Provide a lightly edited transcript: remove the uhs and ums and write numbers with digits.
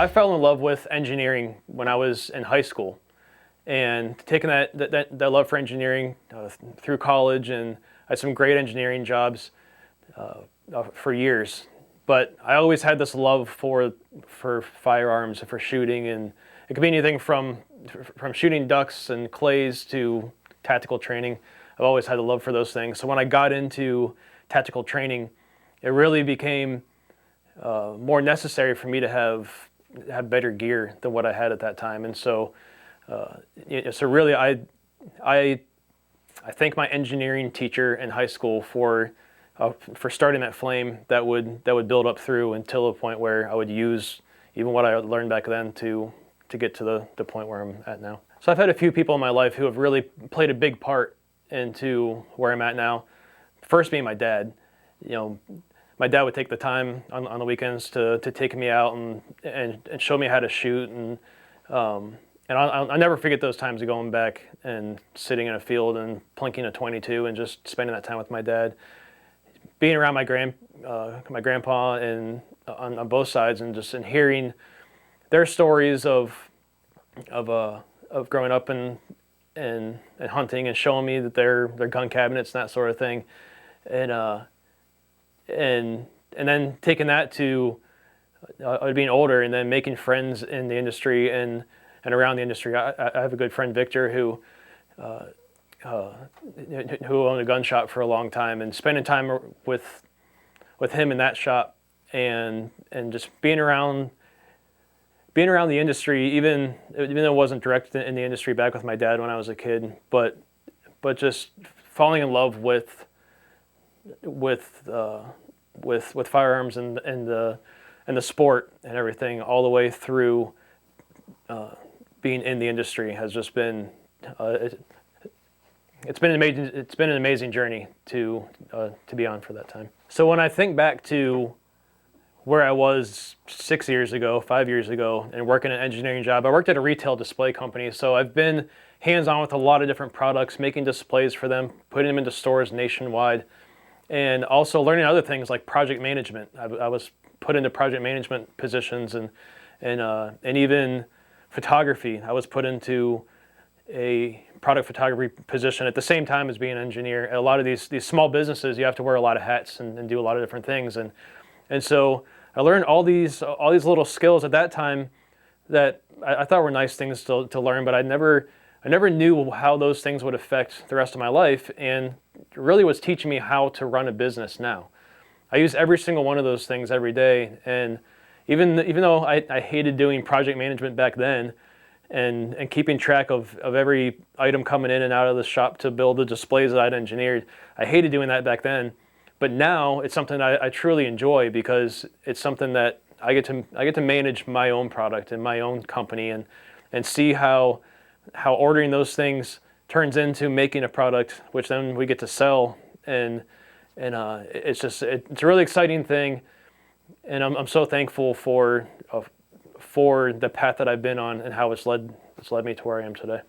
I fell in love with engineering when I was in high school, and taking that love for engineering through college, and I had some great engineering jobs for years. But I always had this love for firearms and for shooting, and it could be anything from shooting ducks and clays to tactical training. I've always had a love for those things. So when I got into tactical training, it really became more necessary for me to have better gear than what I had at that time. And so, so really, I thank my engineering teacher in high school for starting that flame that would build up through until the point where I would use even what I learned back then to get to the point where I'm at now. So I've had a few people in my life who have really played a big part into where I'm at now. First being my dad. My dad would take the time on the weekends to take me out and show me how to shoot, and I'll never forget those times of going back and sitting in a field and plinking a .22 and just spending that time with my dad, being around my grandpa and on both sides, and hearing their stories of growing up and hunting, and showing me that their gun cabinets and that sort of thing, and then taking that to being older, and then making friends in the industry and around the industry. I have a good friend, Victor, who owned a gun shop for a long time, and spending time with him in that shop, and just being around the industry, even though it wasn't direct in the industry back with my dad when I was a kid, but just falling in love with firearms and the sport and everything, all the way through being in the industry, has just been it's been an amazing journey to be on for that time. So when I think back to where I was 6 years ago, 5 years ago, and working an engineering job, I worked at a retail display company, so I've been hands-on with a lot of different products, making displays for them, putting them into stores nationwide, and also learning other things like project management. I was put into project management positions, and even photography. I was put into a product photography position at the same time as being an engineer. At a lot of these small businesses, you have to wear a lot of hats and do a lot of different things, and so I learned all these little skills at that time that I thought were nice things to learn, but I never knew how those things would affect the rest of my life, and it really was teaching me how to run a business now. I use every single one of those things every day, and even though I hated doing project management back then, and keeping track of every item coming in and out of the shop to build the displays that I'd engineered, I hated doing that back then. But now it's something I truly enjoy, because it's something that I get to manage my own product and my own company, and see how ordering those things turns into making a product, which then we get to sell, and it's a really exciting thing, and I'm so thankful for the path that I've been on and how it's led me to where I am today.